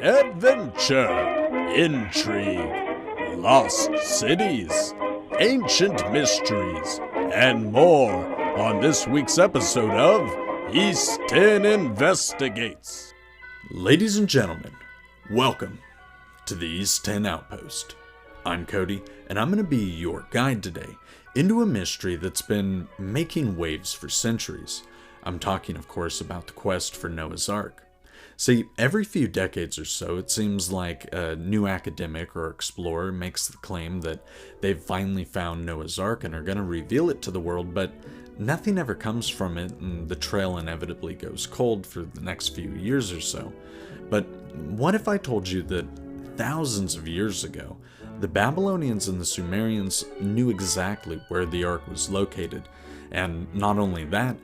adventure, intrigue, lost cities, ancient mysteries, and more on this week's episode of East10 Investigates. Ladies and gentlemen, welcome to the East10 Outpost. I'm Cody, and I'm going to be your guide today into a mystery that's been making waves for centuries. I'm talking, of course, about the quest for Noah's Ark. See, every few decades or so, it seems like a new academic or explorer makes the claim that they've finally found Noah's Ark and are going to reveal it to the world, but nothing ever comes from it, and the trail inevitably goes cold for the next few years or so. But what if I told you that thousands of years ago, the Babylonians and the Sumerians knew exactly where the Ark was located, and not only that,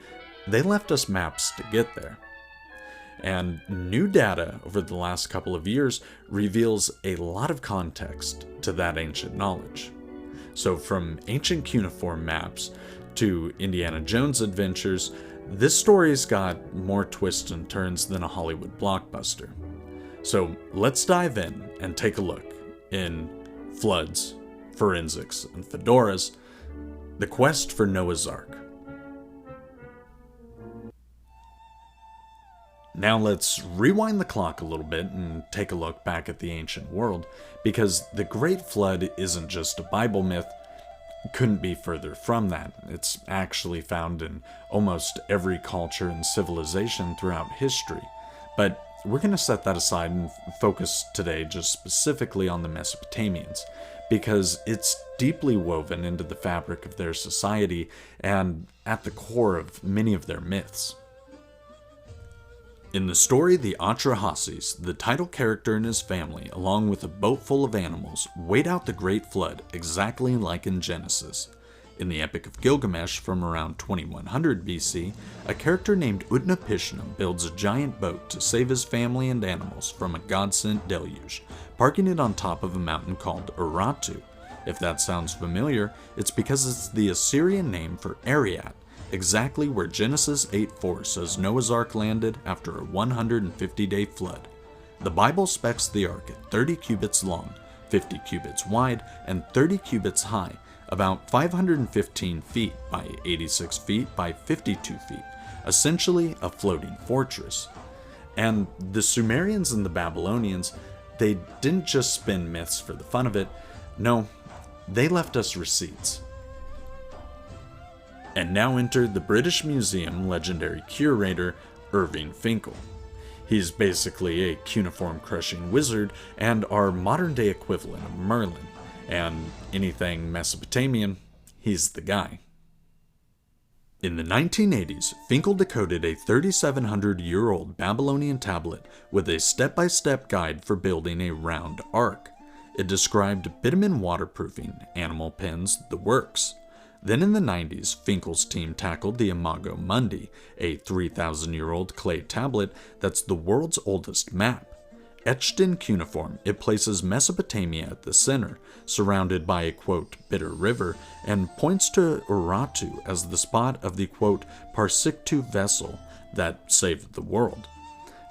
they left us maps to get there. And new data over the last couple of years reveals a lot of context to that ancient knowledge. So from ancient cuneiform maps to Indiana Jones adventures, this story's got more twists and turns than a Hollywood blockbuster. So let's dive in and take a look in Floods, Forensics, and Fedoras, the quest for Noah's Ark. Now let's rewind the clock a little bit and take a look back at the ancient world, because the Great Flood isn't just a Bible myth. It couldn't be further from that. It's actually found in almost every culture and civilization throughout history. But we're going to set that aside and focus today just specifically on the Mesopotamians, because it's deeply woven into the fabric of their society and at the core of many of their myths. In the story The Atrahasis, the title character and his family, along with a boat full of animals, wait out the Great Flood exactly like in Genesis. In the Epic of Gilgamesh from around 2100 BC, a character named Utnapishtim builds a giant boat to save his family and animals from a god-sent deluge, parking it on top of a mountain called Urartu. If that sounds familiar, it's because it's the Assyrian name for Ararat, exactly where Genesis 8:4 says Noah's Ark landed after a 150-day flood. The Bible specs the ark at 30 cubits long, 50 cubits wide, and 30 cubits high, about 515 feet by 86 feet by 52 feet, essentially a floating fortress. And the Sumerians and the Babylonians, they didn't just spin myths for the fun of it. No, they left us receipts. And now enter the British Museum legendary curator, Irving Finkele. He's basically a cuneiform-crushing wizard and our modern-day equivalent of Merlin. And anything Mesopotamian, he's the guy. In the 1980s, Finkele decoded a 3,700-year-old Babylonian tablet with a step-by-step guide for building a round ark. It described bitumen waterproofing, animal pens, the works. Then in the 90s, Finkele's team tackled the Imago Mundy, a 3,000-year-old clay tablet that's the world's oldest map. Etched in cuneiform, it places Mesopotamia at the center, surrounded by a, quote, bitter river, and points to Urartu as the spot of the, quote, Parsiktu vessel that saved the world.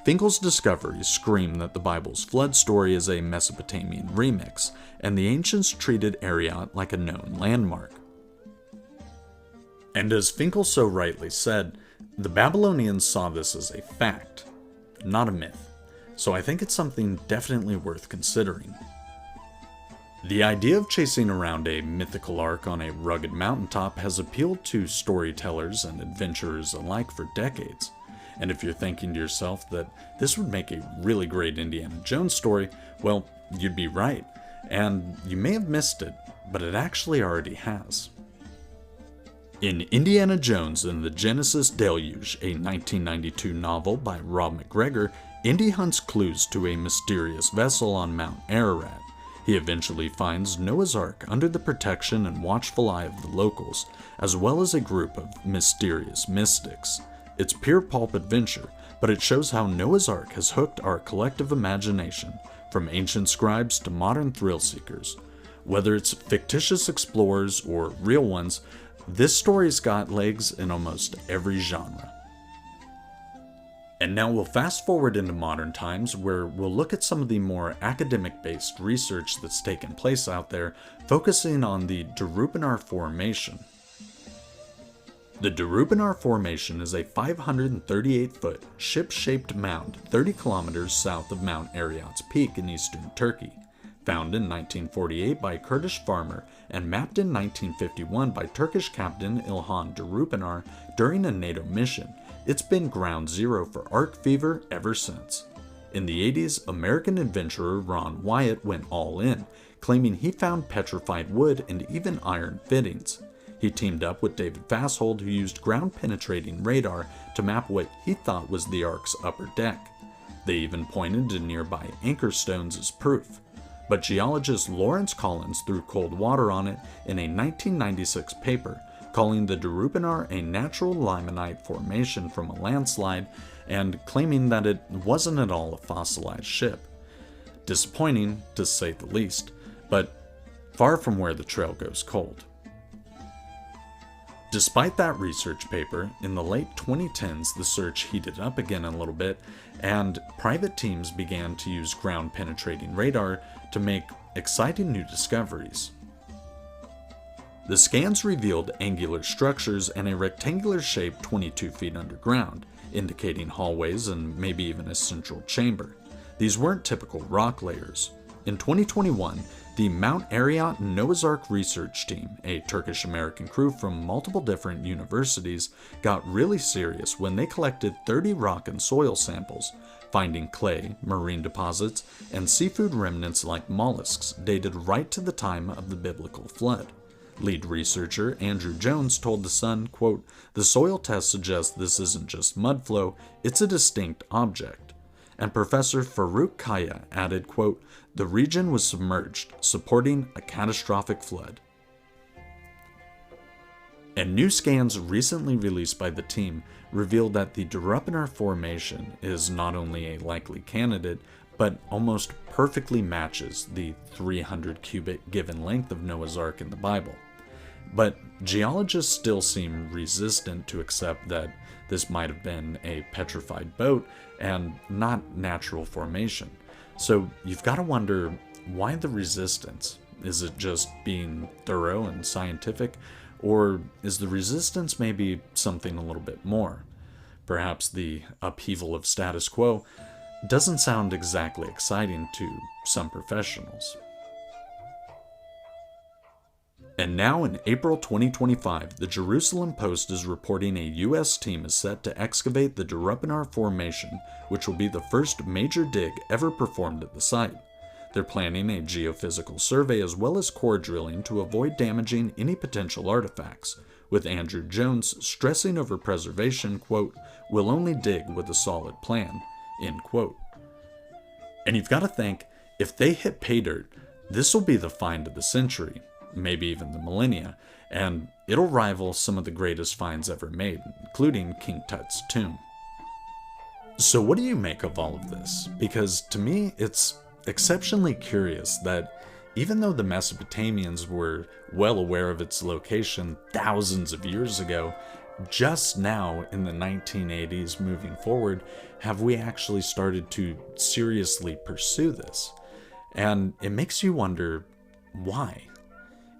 Finkele's discoveries scream that the Bible's flood story is a Mesopotamian remix, and the ancients treated Ararat like a known landmark. And as Finkele so rightly said, the Babylonians saw this as a fact, not a myth. So I think it's something definitely worth considering. The idea of chasing around a mythical ark on a rugged mountaintop has appealed to storytellers and adventurers alike for decades. And if you're thinking to yourself that this would make a really great Indiana Jones story, well, you'd be right. And you may have missed it, but it actually already has. In Indiana Jones and the Genesis Deluge, a 1992 novel by Rob McGregor, Indy hunts clues to a mysterious vessel on Mount Ararat. He eventually finds Noah's Ark under the protection and watchful eye of the locals, as well as a group of mysterious mystics. It's pure pulp adventure, but it shows how Noah's Ark has hooked our collective imagination, from ancient scribes to modern thrill seekers. Whether it's fictitious explorers or real ones, this story's got legs in almost every genre. And now we'll fast forward into modern times where we'll look at some of the more academic-based research that's taken place out there, focusing on the Durupinar Formation. The Durupinar Formation is a 538-foot ship-shaped mound 30 kilometers south of Mount Ararat's Peak in eastern Turkey. Found in 1948 by a Kurdish farmer and mapped in 1951 by Turkish captain İlhan Durupinar during a NATO mission, it's been ground zero for Ark fever ever since. In the 80s, American adventurer Ron Wyatt went all in, claiming he found petrified wood and even iron fittings. He teamed up with David Fasshold, who used ground-penetrating radar to map what he thought was the Ark's upper deck. They even pointed to nearby anchor stones as proof. But geologist Lawrence Collins threw cold water on it in a 1996 paper, calling the Durupinar a natural limonite formation from a landslide and claiming that it wasn't at all a fossilized ship. Disappointing, to say the least, but far from where the trail goes cold. Despite that research paper, in the late 2010s the search heated up again a little bit, and private teams began to use ground-penetrating radar to make exciting new discoveries. The scans revealed angular structures and a rectangular shape 22 feet underground, indicating hallways and maybe even a central chamber. These weren't typical rock layers. In 2021, the Mount Araraat Noah's Ark research team, a Turkish-American crew from multiple different universities, got really serious when they collected 30 rock and soil samples, finding clay, marine deposits, and seafood remnants like mollusks dated right to the time of the biblical flood. Lead researcher Andrew Jones told The Sun, quote, "The soil test suggests this isn't just mud flow, it's a distinct object." And Professor Farouk Kaya added, quote, "The region was submerged, supporting a catastrophic flood." And new scans recently released by the team revealed that the Durupinar Formation is not only a likely candidate, but almost perfectly matches the 300 cubit given length of Noah's Ark in the Bible. But geologists still seem resistant to accept that this might have been a petrified boat and not natural formation. So you've got to wonder, why the resistance? Is it just being thorough and scientific? Or is the resistance maybe something a little bit more? Perhaps the upheaval of status quo doesn't sound exactly exciting to some professionals. And now in April 2025, the Jerusalem Post is reporting a U.S. team is set to excavate the Durupinar Formation, which will be the first major dig ever performed at the site. They're planning a geophysical survey as well as core drilling to avoid damaging any potential artifacts, with Andrew Jones stressing over preservation, quote, "We'll only dig with a solid plan," end quote. And you've got to think, if they hit pay dirt, this will be the find of the century, maybe even the millennia, and it'll rival some of the greatest finds ever made, including King Tut's tomb. So what do you make of all of this? Because to me, it's exceptionally curious that even though the Mesopotamians were well aware of its location thousands of years ago, just now in the 1980s moving forward, have we actually started to seriously pursue this? And it makes you wonder, why?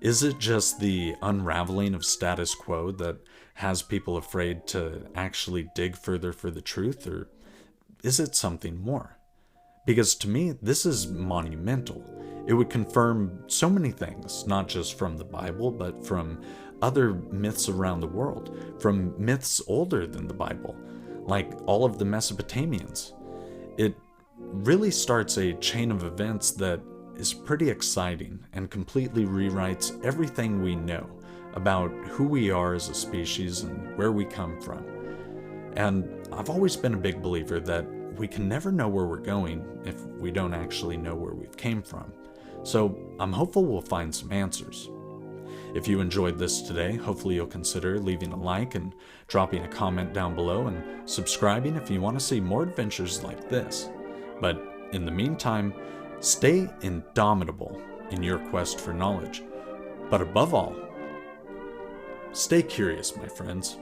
Is it just the unraveling of status quo that has people afraid to actually dig further for the truth, or is it something more? Because to me, this is monumental. It would confirm so many things, not just from the Bible, but from other myths around the world, from myths older than the Bible, like all of the Mesopotamians. It really starts a chain of events that is pretty exciting and completely rewrites everything we know about who we are as a species and where we come from. And I've always been a big believer that we can never know where we're going if we don't actually know where we've came from. So I'm hopeful we'll find some answers. If you enjoyed this today, hopefully you'll consider leaving a like and dropping a comment down below and subscribing if you want to see more adventures like this. But in the meantime, stay indomitable in your quest for knowledge. But above all, stay curious, my friends.